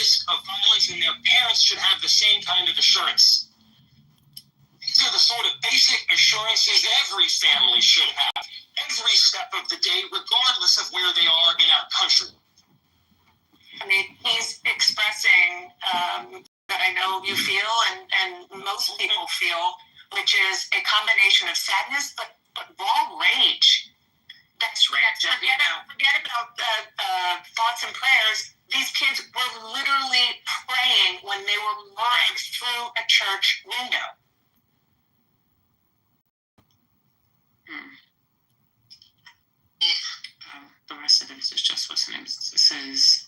risk of violence, and their parents should have the same kind of assurance. These are the sort of basic assurances every family should have, every step of the day, regardless of where they are in our country. I mean, he's expressing that I know you feel and most people feel, which is a combination of sadness, but raw rage. That's right. Forget about thoughts and prayers. These kids were literally praying when they were lying through a church window. The rest of it is just what's the name. It says,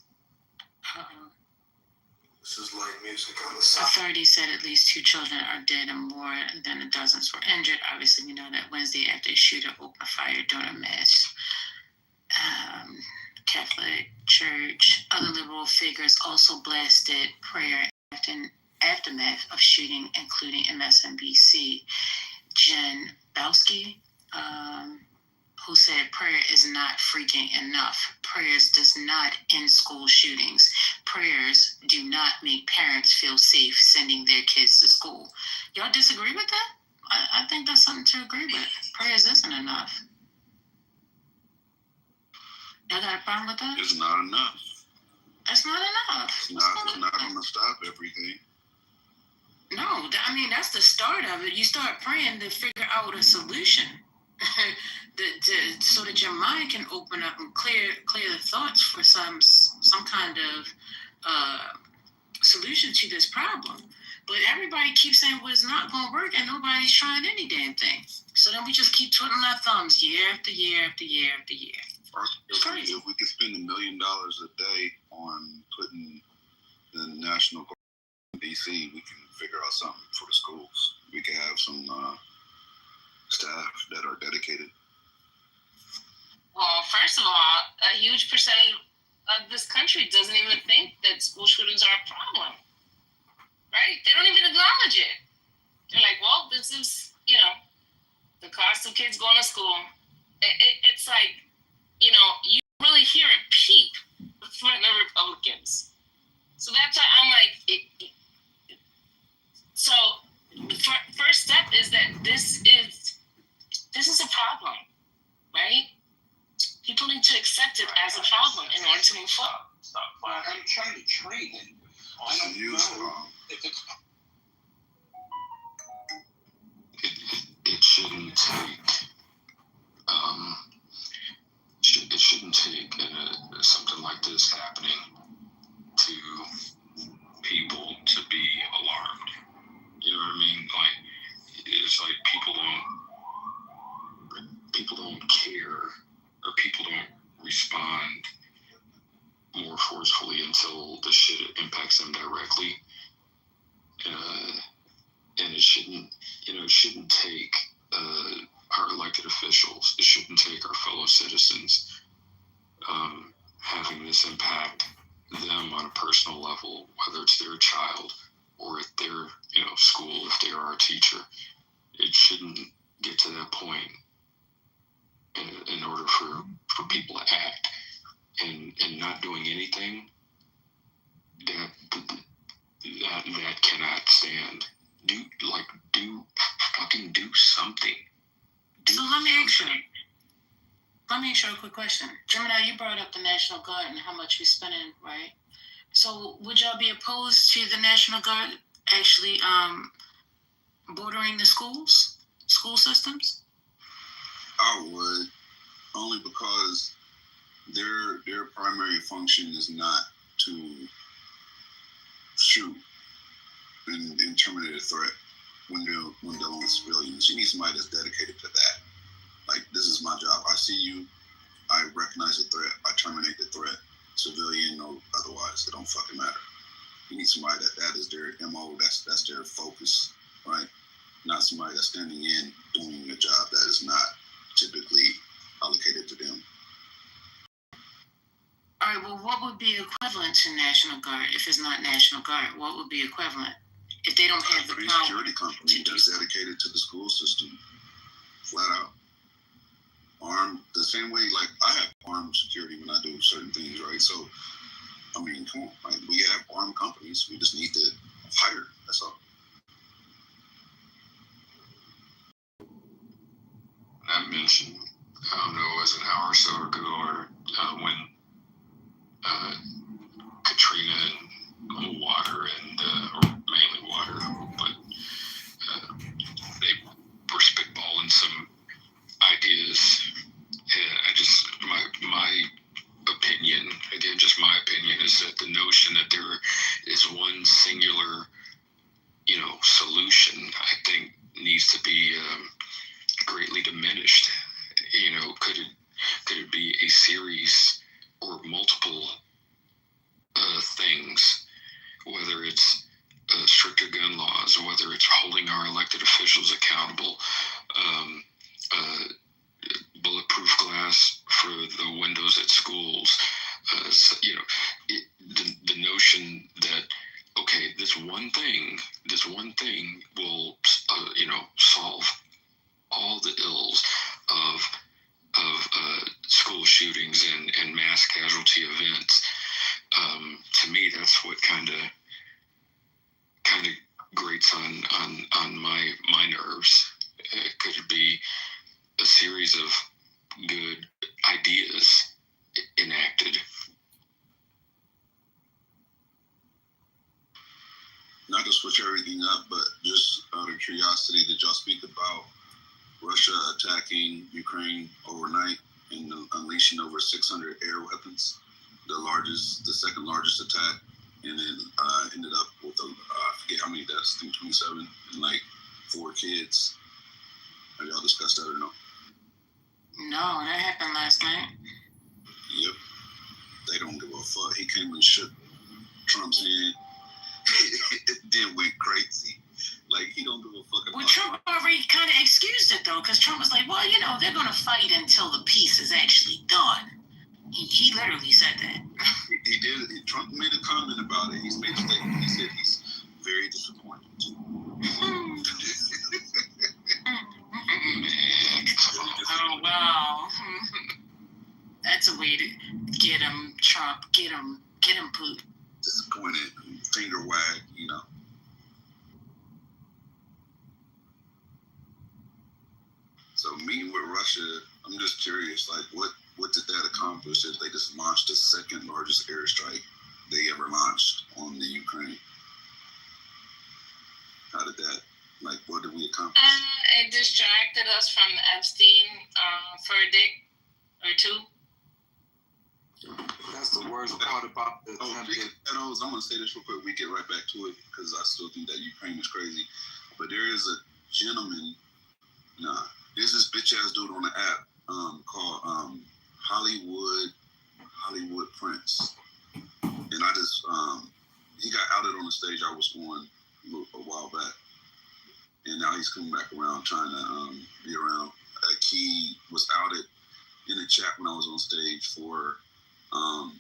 this is like music on the side. Authorities said at least 2 children are dead and more than dozens were injured. Obviously, we know that Wednesday after a shooter opened fire during a mass. Catholic Church, other liberal figures also blasted prayer aftermath of shooting, including MSNBC Jen Bowski, who said prayer is not freaking enough. Prayers does not end school shootings. Prayers do not make parents feel safe sending their kids to school. Y'all disagree with that? I think that's something to agree with. Prayers isn't enough. Y'all got a problem with that? It's not enough. It's not enough. It's not going to stop everything. No, I mean, that's the start of it. You start praying to figure out a solution. So that your mind can open up and clear the thoughts for some kind of solution to this problem. But everybody keeps saying, well, it's not going to work, and nobody's trying any damn thing. So then we just keep twiddling our thumbs year after year after year after year. If we could spend $1 million a day on putting the National Guard in D.C., we can figure out something for the schools. We can have some staff that are dedicated. Well, first of all, a huge percentage of this country doesn't even think that school shootings are a problem, right? They don't even acknowledge it. They're like, well, this is, the cost of kids going to school. It's like, you really hear it peep from the Republicans. So that's why I'm like, so the first step is that this is a problem, right? People need to accept it as a problem in order to move forward. I'm trying to train it. I don't know if it's... It shouldn't take it shouldn't take something like this happening to people to be alarmed. You know what I mean? Like, it's like people don't care, or people don't respond more forcefully until the shit impacts them directly. And it shouldn't take our elected officials. It shouldn't take our fellow citizens having this impact them on a personal level, whether it's their child or at their school, if they are a teacher. It shouldn't get to that point in order for people to act, and not doing anything that cannot stand. Do something. So let me ask you a quick question. Gemini, you brought up the National Guard and how much we're spending, right? So would y'all be opposed to the National Guard actually bordering the school systems? I would, only because their primary function is not to shoot and terminate a threat when dealing with civilians. You need somebody that's dedicated to that. Like, this is my job. I see you, I recognize the threat, I terminate the threat, civilian or otherwise, it don't fucking matter. You need somebody that is their MO, that's their focus, right? Not somebody that's standing in doing a job that is not typically allocated to them. All right, well, what would be equivalent to National Guard if it's not National Guard? What would be equivalent if they don't have the power? Security company that's dedicated to the school system, flat out. Armed, the same way, like, I have armed security when I do certain things, right? So, I mean, come on, like, we have armed We just need to hire. That's all. I mentioned, I don't know, as an hour or so ago, or when Katrina and water and or mainly water, but they were spitballing some ideas. And I just my opinion, again, just my opinion, is that the notion that there is one singular, solution, I think needs to be greatly diminished. Could it be a series or multiple things, whether it's stricter gun laws, whether it's holding our elected officials accountable, bulletproof glass for the windows at schools, the notion that, okay, this one thing will, solve all the ills of school shootings and mass casualty events. To me, that's what kind of grates on my nerves. Could it be a series of good ideas enacted? Not to switch everything up, but just out of curiosity, did y'all speak about Russia attacking Ukraine overnight and unleashing over 600 air weapons, the second largest attack, and then ended up with I forget how many deaths, I think 27, and like 4 kids. Have y'all discussed that or no? No, that happened last night. Yep. They don't give a fuck. He came and shook Trump's hand. It then went crazy. Like, he don't give a fuck about Well, Trump already kind of excused it, though, because Trump was like, well, they're going to fight until the peace is actually done. He literally said that. He did. Trump made a comment about it. He's made a statement. He said he's very disappointed. Oh, wow. That's a way to get him, Trump. Get him, Putin. Disappointed. Finger wag, So meeting with Russia, I'm just curious, like what did that accomplish if they just launched the second largest airstrike they ever launched on the Ukraine? How did that, what did we accomplish? It distracted us from Epstein for a day or two. That's the worst part about the attempted. I'm going to say this real quick. We get right back to it because I still think that Ukraine is crazy. But there is a gentleman, there's this bitch ass dude on the app called Hollywood Prince. And I just, he got outed on the stage I was on a while back. And now he's coming back around trying to be around. He was outed in the chat when I was on stage for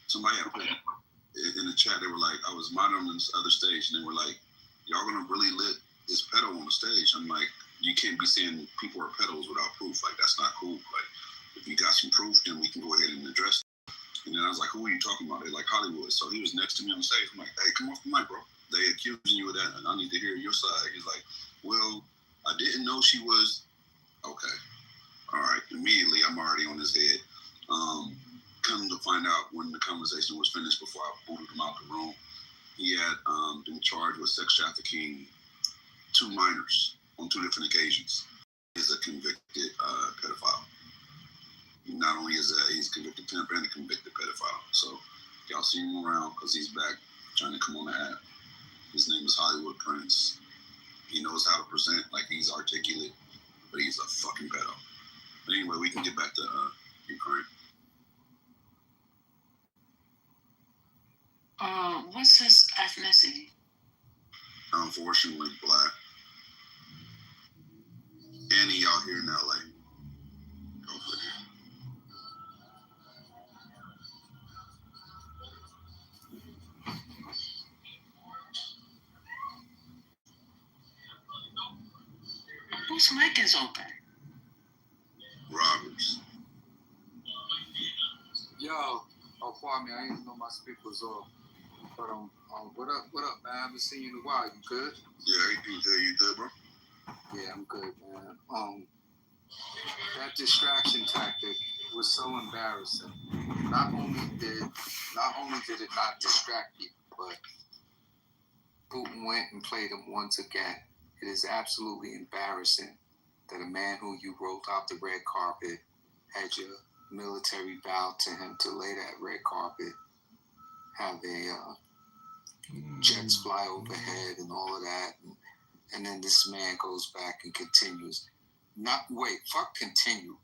somebody had put in the chat. They were like, I was monitoring this other stage, and they were like, y'all gonna really let this pedo on the stage? I'm like, you can't be saying people are pedos without proof. Like, that's not cool. Like, if you got some proof, then we can go ahead and address it. And then I was like, who are you talking about? They're like, Hollywood. So he was next to me on the stage. I'm like, hey, come off the mic, bro. They accusing you of that, and I need to hear your side. He's like, well, I didn't know she was. Okay. All right. Immediately, I'm already on his head. Come to find out, when the conversation was finished, before I booted him out the room, he had been charged with sex trafficking 2 minors on 2 different occasions. He's a convicted pedophile. Not only is that, he's a convicted pimp and a convicted pedophile. So y'all see him around because he's back trying to come on the app. His name is Hollywood Prince. He knows how to present, like he's articulate, but he's a fucking pedo. But anyway, we can get back to Ukraine. What's his ethnicity? Unfortunately, black. And he out here in LA. Go figure. Whose mic is open? Roberts. Yo, pardon me, I didn't know my speaker was off. But What up, man? I haven't seen you in a while. You good? Yeah, you good, bro? Yeah, I'm good, man. That distraction tactic was so embarrassing. Not only did it not distract you, but Putin went and played him once again. It is absolutely embarrassing that a man who you rolled out the red carpet had your military bow to him to lay that red carpet, have a jets fly overhead and all of that, and then this man goes back and continues.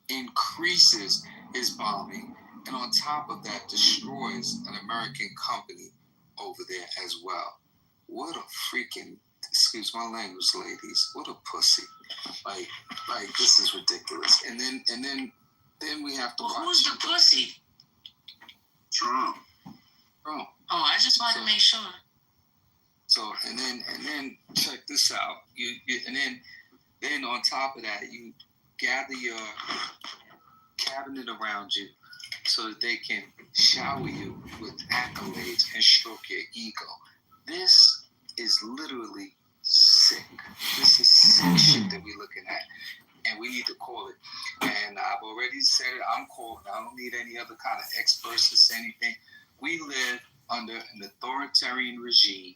Increases his bombing, and on top of that, destroys an American company over there as well. What a freaking, excuse my language, ladies, what a pussy. Like this is ridiculous. And then we have to watch. Who's the pussy? Trump. Oh, I just wanted to make sure. So and then check this out. You then on top of that, you gather your cabinet around you so that they can shower you with accolades and stroke your ego. This is literally sick. This is sick shit that we're looking at. And we need to call it. And I've already said it. I'm calling. I don't need any other kind of experts to say anything. We live under an authoritarian regime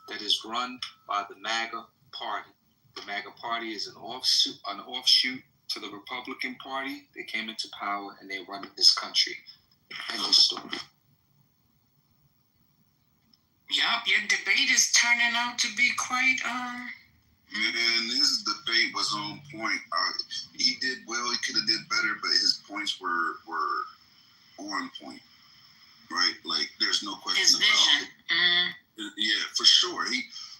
that is run by the MAGA Party. The MAGA Party is an offshoot to the Republican Party. They came into power and they're running this country. End of story. Yup, your debate is turning out to be quite Man, his debate was on point. He did well. He could have did better, but his points were on point. Right? Like, there's no question his about vision. it. Yeah, for sure.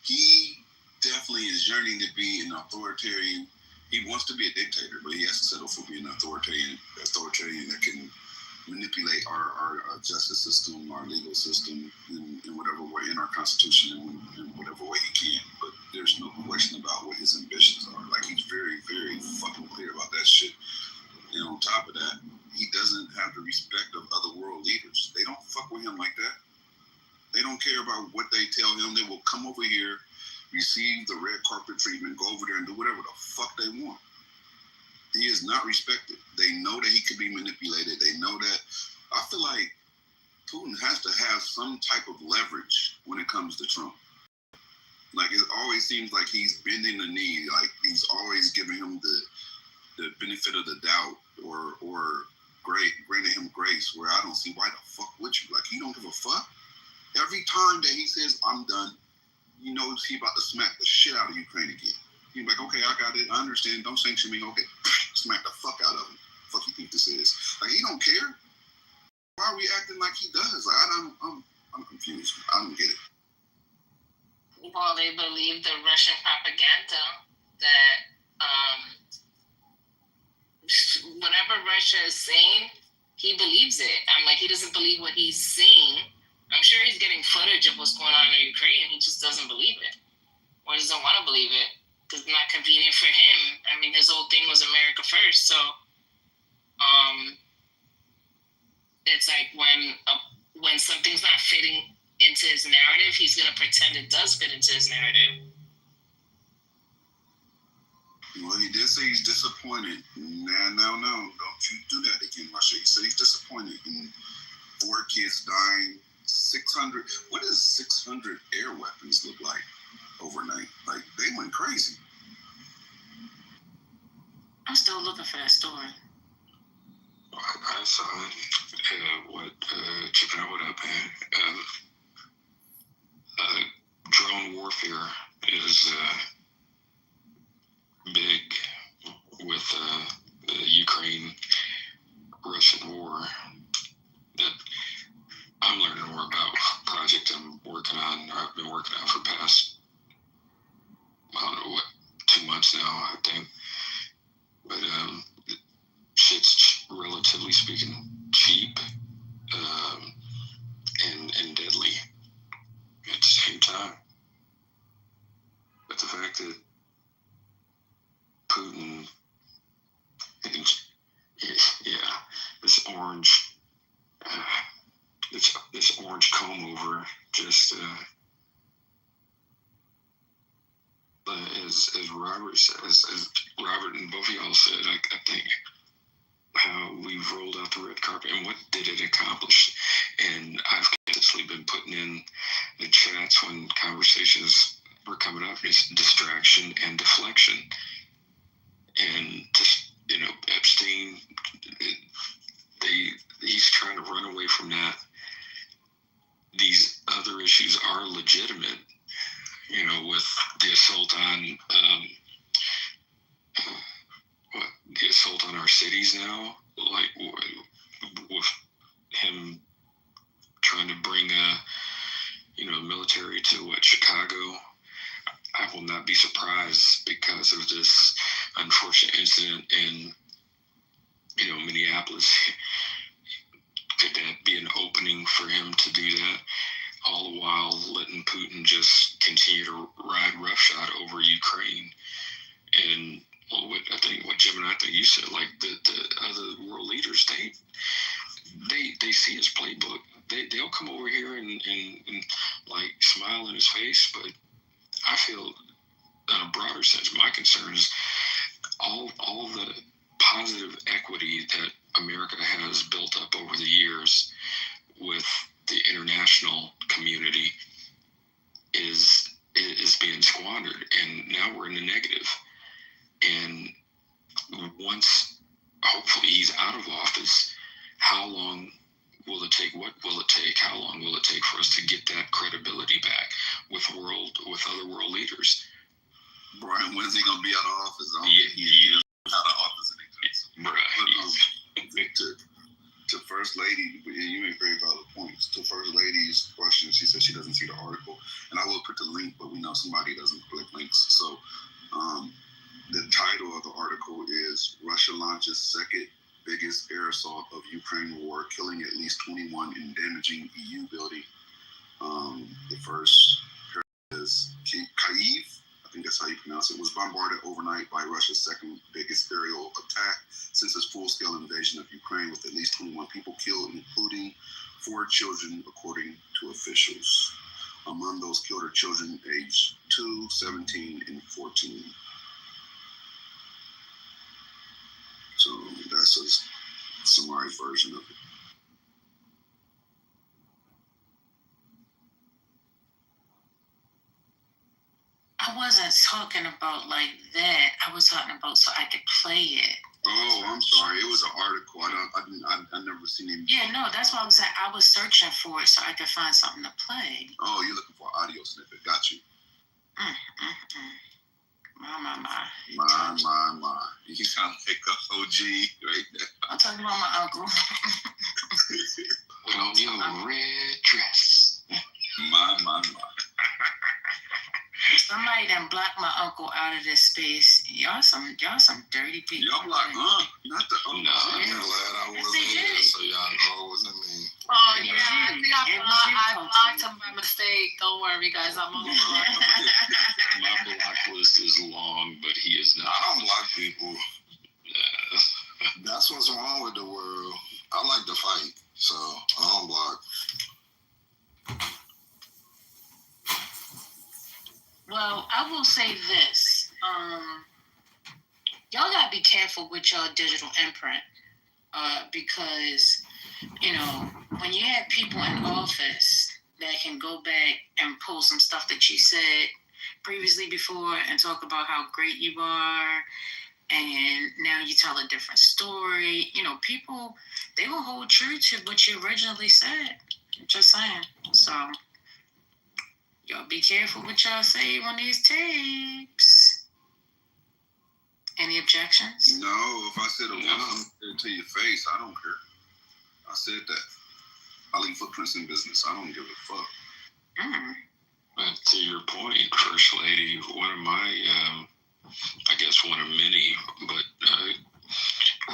He definitely is yearning to be an authoritarian. He wants to be a dictator, but he has to settle for being an authoritarian that can manipulate our justice system, our legal system, in whatever way, in our constitution, in whatever way he can. But there's no question about what his ambitions are. Like, he's very, very fucking clear about that shit. And on top of that, he doesn't have the respect of other world leaders. They don't fuck with him like that. They don't care about what they tell him. They will come over here, receive the red carpet treatment, go over there and do whatever the fuck they want. He is not respected. They know that he could be manipulated. They know that. I feel like Putin has to have some type of leverage when it comes to Trump. Like, it always seems like he's bending the knee. Like, he's always giving him the benefit of the doubt or granting him grace, where I don't see why the fuck would you. Like, he don't give a fuck. Every time that he says, I'm done, he knows he about to smack the shit out of Ukraine again. He's like, okay, I got it. I understand. Don't sanction me. Okay, smack the fuck out of him. Fuck you think this is? Like, he don't care. Why are we acting like he does? Like, I'm confused. I don't get it. Well, they believe the Russian propaganda that whatever Russia is saying, he believes it. I'm like, he doesn't believe what he's seeing. I'm sure he's getting footage of what's going on in Ukraine. He just doesn't believe it, or doesn't want to believe it, because it's not convenient for him. I mean, his whole thing was America first. So, it's like when something's not fitting into his narrative, he's gonna pretend it does fit into his narrative. Well, he did say he's disappointed. No, don't you do that again, Russia. He said he's disappointed in 4 kids dying, 600. What does 600 air weapons look like overnight? Like, they went crazy. I'm still looking for that story. I saw it. Checking out what happened. Drone warfare is big with the Ukraine-Russian war. That I'm learning more about. Project I'm working on, or I've been working on for the past, I don't know, 2 months now, I think. But shit's relatively speaking cheap and deadly at the same time. But the fact that Putin, this orange comb over just as Robert says, as Robert and both of y'all said, I think how we've rolled out the red carpet and what did it accomplish. And I've consistently been putting in the chats when conversations were coming up, it's distraction and deflection. And just, Epstein, he's trying to run away from that. These other issues are legitimate, with the assault on the assault on our cities now, like with him trying to bring military to Chicago. I will not be surprised because of this unfortunate incident in Minneapolis. Could that be an opening for him to do that? All the while letting Putin just continue to ride roughshod over Ukraine. And what Jim and I think you said, like the other world leaders, they see his playbook. They'll come over here and like smile in his face, but I feel in a broader sense, my concern is all the positive equity that America has built up over the years with the international community is being squandered, and now we're in the negative. And once hopefully he's out of office, how long will it take? What will it take? How long will it take for us to get that credibility back with other world leaders? Brian, when is he gonna be out of office? Yeah. Out of office anytime soon. To First Lady, you make very valid points. To First Lady's question, she said she doesn't see the article, and I will put the link, but we know somebody doesn't click links. So, the title of the article is "Russia Launches Second Biggest Air Assault of Ukraine War, Killing at Least 21 and Damaging EU Building." The first is Kyiv, I think that's how you pronounce it, was bombarded overnight by Russia's second biggest aerial attack since its full-scale invasion of Ukraine, with at least 21 people killed, including 4 children, according to officials. Among those killed are children aged 2, 17, and 14. So that's a summarized version of it. I wasn't talking about like that. I was talking about so I could play it. Oh, I'm sorry. It was an article. I never seen it. Yeah, no, that's why I was saying I was searching for it so I could find something to play. Oh, you're looking for an audio snippet. Got you. My. You sound like an OG right there. I'm talking about my uncle. Put on your red dress. My. Somebody done blocked my uncle out of this space. Y'all some dirty people. Y'all blocked, not the uncle. No, I'm glad I wasn't here, so y'all know it wasn't me. Oh yeah, I think I blocked him by mistake. Don't worry, guys, I'm on the block. My block list is long, but he is not. I don't block people. That's what's wrong with the world. I like to fight, so I don't block. Well, I will say this. Y'all gotta be careful with your digital imprint. Because, when you have people in office that can go back and pull some stuff that you said previously before and talk about how great you are, and now you tell a different story, people, they will hold true to what you originally said. Just saying. So, y'all be careful what y'all say on these tapes. Any objections? No, if I said to your face, I don't care. I said that. I leave footprints in business. I don't give a fuck. But to your point, First Lady, one of my, I guess one of many, but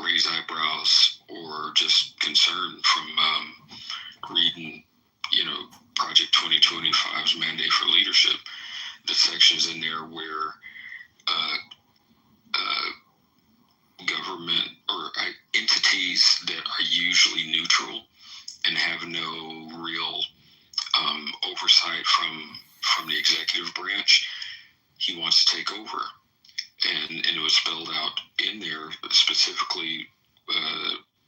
raise eyebrows or just concern from reading, Project 2025's mandate for leadership, the sections in there where government or entities that are usually neutral and have no real oversight from the executive branch, he wants to take over. And it was spelled out in there specifically,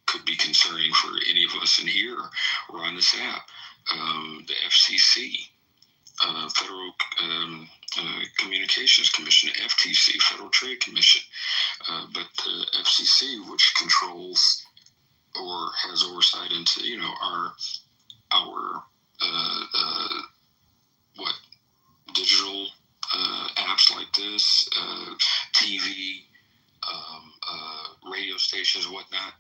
could be concerning for any of us in here or on this app. The FCC, Federal Communications Commission, FTC, Federal Trade Commission, but the FCC, which controls or has oversight into, our digital apps like this, TV, radio stations, whatnot.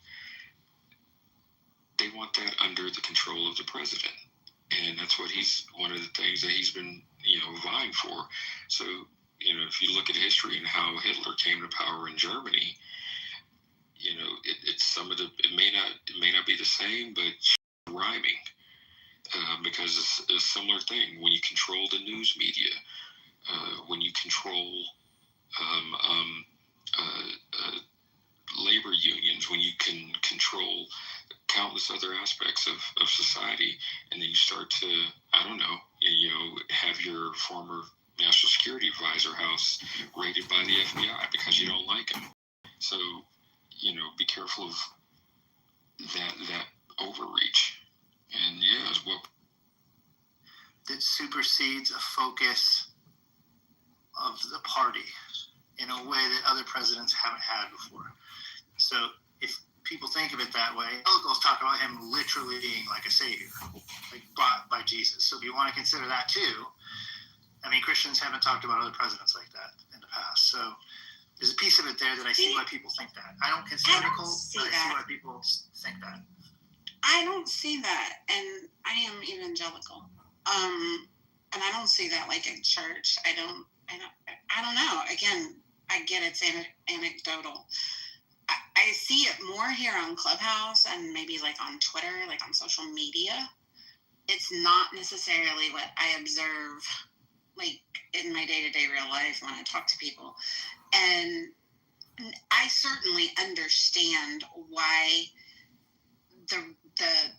They want that under the control of the president, and that's what one of the things that he's been, vying for. So, if you look at history and how Hitler came to power in Germany, it's some of the. It may not be the same, but rhyming, because it's a similar thing. When you control the news media, when you control labor unions, when you can control countless other aspects of society, and then you start to, have your former national security advisor house raided by the FBI because you don't like him. So, be careful of that overreach. And that supersedes a focus of the party in a way that other presidents haven't had before. So if people think of it that way, evangelicals talk about him literally being like a savior, like brought by Jesus. So if you want to consider that too, Christians haven't talked about other presidents like that in the past. So there's a piece of it there that I see why people think that. I don't consider it a cult, but I see why people think that. I don't see that, and I am evangelical. And I don't see that like in church. I don't know. Again, I get it's anecdotal. I see it more here on Clubhouse and maybe like on Twitter, like on social media. It's not necessarily what I observe like in my day-to-day real life when I talk to people. And I certainly understand why the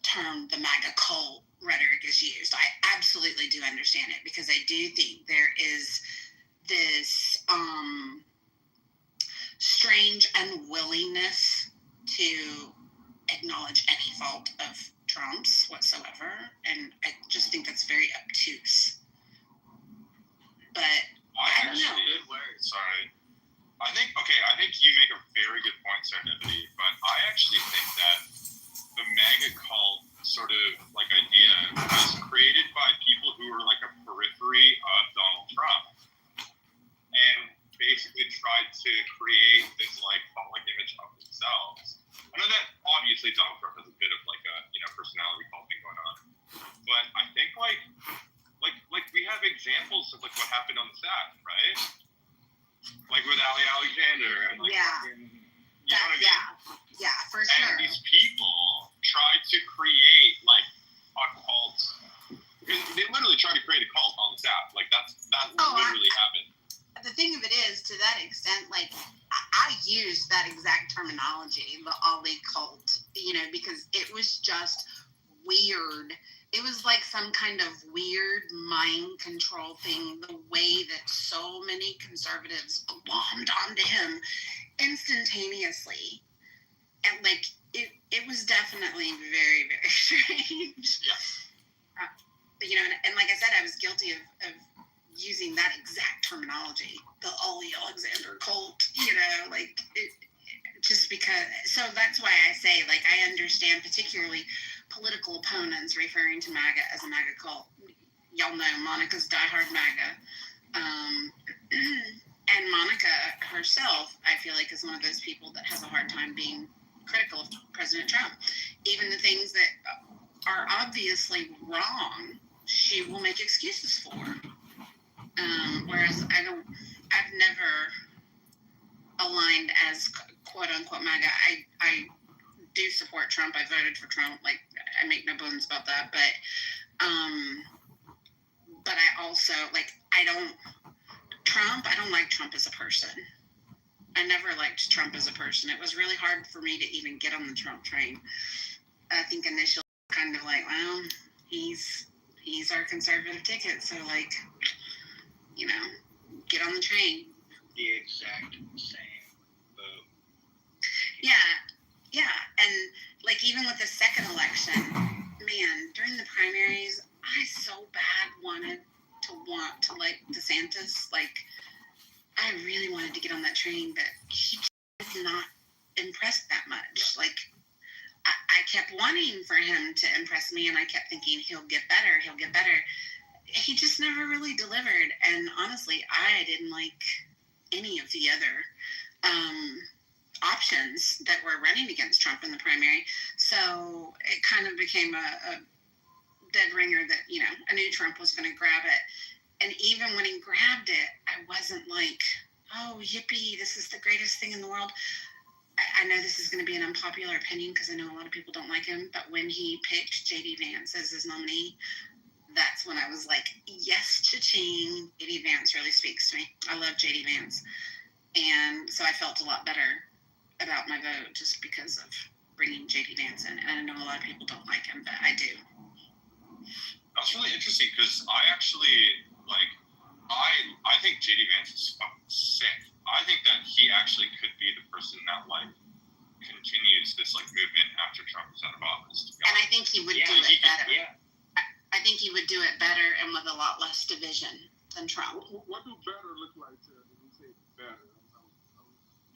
term the MAGA cult rhetoric is used. I absolutely do understand it, because I do think there is this strange unwillingness to acknowledge any fault of Trump's whatsoever, and I just think that's very obtuse. But I don't know. Good word. Sorry. I think you make a very good point, Serendipity, but I actually think that the MAGA cult sort of like idea was created by people who were like a periphery of Donald Trump, and basically tried to create this like public image of themselves. I know that obviously Donald Trump has a bit of like a personality cult thing going on, but I think like we have examples of like what happened on the set, right? Like with Ali Alexander and like yeah, for sure. And these people tried to create like a cult. They literally tried to create a cult on the set. Like that literally happened. The thing of it is, to that extent, like I used that exact terminology, the Ali cult, because it was just weird. It was like some kind of weird mind control thing, the way that so many conservatives glommed onto him instantaneously. And like, it was definitely very, very strange. Yeah. And like I said, I was guilty of using that exact terminology, the Ali Alexander cult, just because. So that's why I say, like, I understand particularly political opponents referring to MAGA as a MAGA cult. Y'all know Monica's diehard MAGA. And Monica herself, I feel like, is one of those people that has a hard time being critical of President Trump. Even the things that are obviously wrong, she will make excuses for. Whereas I've never aligned as quote unquote MAGA. I do support Trump. I voted for Trump. Like, I make no bones about that. But I also, like, I don't like Trump as a person. I never liked Trump as a person. It was really hard for me to even get on the Trump train. I think initially kind of like, well, he's our conservative ticket. So like, get on the train. The exact same vote. Yeah, and like even with the second election, man, during the primaries, I so bad wanted to like DeSantis. Like, I really wanted to get on that train, but he did not impress that much. Like, I kept wanting for him to impress me, and I kept thinking he'll get better. He just never really delivered, and honestly, I didn't like any of the other options that were running against Trump in the primary. So it kind of became a dead ringer that, you know, I knew Trump was going to grab it. And even when he grabbed it, I wasn't like, oh, yippee, this is the greatest thing in the world. I know this is going to be an unpopular opinion because I know a lot of people don't like him, but when he picked J.D. Vance as his nominee, that's when I was like, yes, cha-ching, J.D. Vance really speaks to me. I love J.D. Vance. And so I felt a lot better about my vote just because of bringing J.D. Vance in. And I know a lot of people don't like him, but I do. That's really interesting because I actually, like, I think J.D. Vance is fucking sick. I think that he actually could be the person that, like, continues this, like, movement after Trump is out of office. And I think he would do it better. I think he would do it better and with a lot less division than Trump. What do better look like to you when you say better? I'm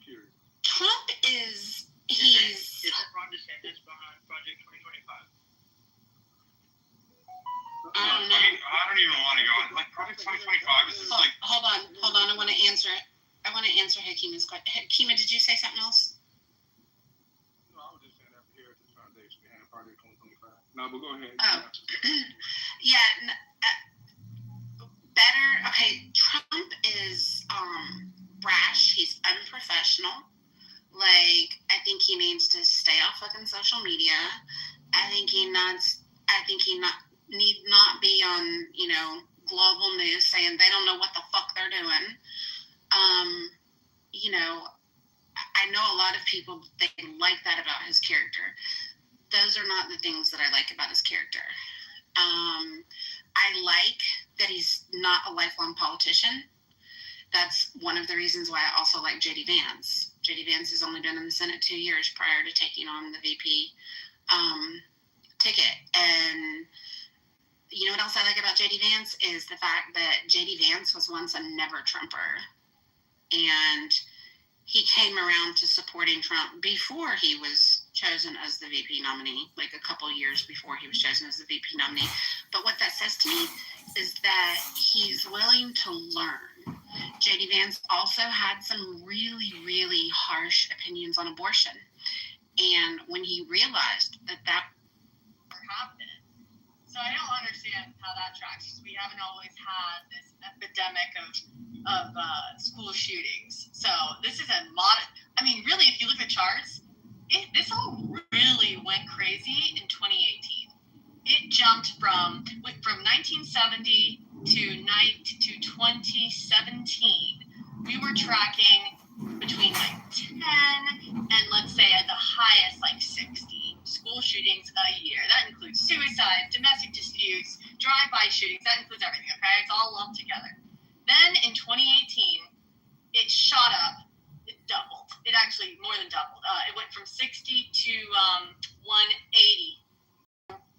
curious. Trump is, Isn't Ron DeSantis behind Project 2025? I don't know. I mean, I don't even want to go on. Like, Project 2025 is just like... Hold on. I want to answer it. I want to answer Hakima's question. Hakima, did you say something else? No, I was just saying that Heritage Foundation behind Project 2025. No, but go ahead. Oh. Yeah. Better. Okay, Trump is brash. He's unprofessional. Like, I think he needs to stay off fucking social media. I think he need not be on, you know, global news saying they don't know what the fuck they're doing. You know, I know a lot of people, they like that about his character. Those are not the things that I like about his character. I like that he's not a lifelong politician. That's one of the reasons why I also like J.D. Vance. J.D. Vance has only been in the Senate 2 years prior to taking on the VP ticket. And you know what else I like about J.D. Vance is the fact that J.D. Vance was once a never Trumper. And he came around to supporting Trump before he was chosen as the VP nominee, like a couple years before he was chosen as the VP nominee. But what that says to me is that he's willing to learn. J.D. Vance also had some really, really harsh opinions on abortion. And when he realized that happened. So I don't understand how that tracks. We haven't always had this epidemic of school shootings. So this is I mean, really, if you look at charts, this all really went crazy in 2018. It jumped from 1970 to 2017. We were tracking between like 10 and let's say at the highest like 60 school shootings a year. That includes suicides, domestic disputes, drive-by shootings. That includes everything, okay? It's all lumped together. Then in 2018, it shot up. It doubled. It actually more than doubled. It went from 60 to 180,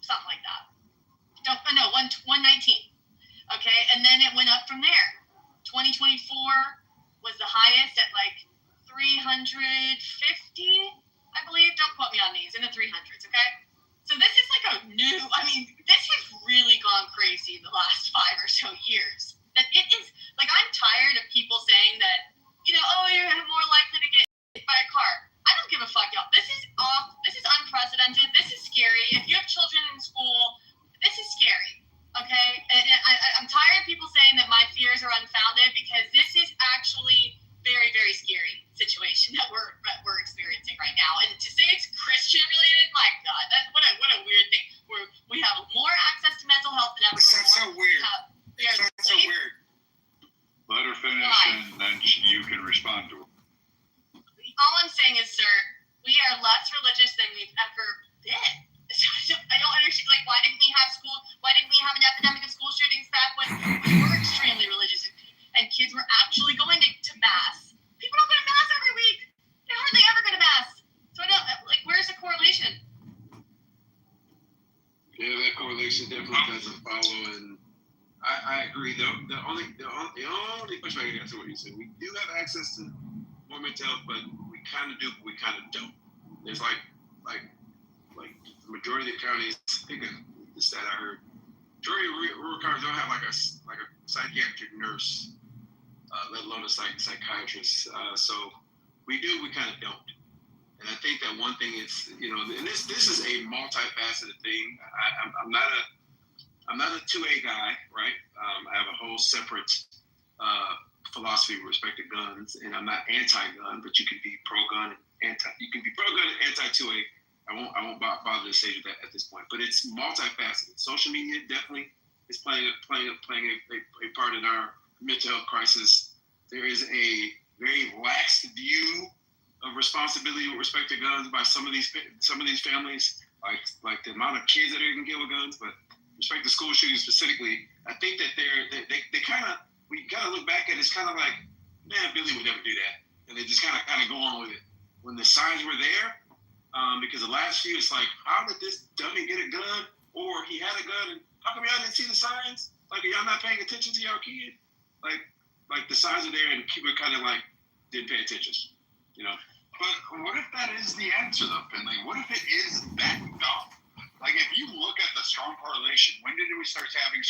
something like that. 119. Okay, and then it went up from there. 2024 was the highest at like 350, I believe. Don't quote me on these, in the 300s, okay? So this is like this has really gone crazy the last 5 or so years. That it is, like, I'm tired of people saying that, you know, oh, you're more likely to get hit by a car. I don't give a fuck, y'all. This is unprecedented. This is scary. If you have children in school, this is scary, okay? And I'm tired of people saying that my fears are unfounded because this is actually very, very scary situation that we're experiencing right now. And to say it's Christian related, my God, what a weird thing. We have more access to mental health than ever before. That's so weird. It's so the only pushback I got to what you said, we do have access to more mental health, but we kind of do, but we kind of don't. There's like the majority of the counties, I think the stat I heard, majority of rural counties don't have like a psychiatric nurse, let alone a psychiatrist. So we do, we kind of don't. And I think that one thing is, and this is a multifaceted thing. I'm not a 2A guy, right? I have a whole separate philosophy with respect to guns, and I'm not anti-gun, but you can be pro-gun and you can be pro-gun and anti-2A. I won't bother to say that at this point, but it's multifaceted. Social media definitely is playing a part in our mental health crisis. There is a very lax view of responsibility with respect to guns by some of these families, like the amount of kids that are getting killed with guns, but with respect to school shootings specifically, I think that they kind of, we kind of look back at it, it's kind of like, man, Billy would never do that, and they just kind of go on with it. When the signs were there, because the last few, it's like, how did this dummy get a gun? Or he had a gun, and how come y'all didn't see the signs? Like, are y'all not paying attention to y'all kid? Like the signs are there, and people kind of like didn't pay attention, But what if that is the answer, though, Finley? What if it is that dumb? Like, if you look at the strong correlation, when did we start having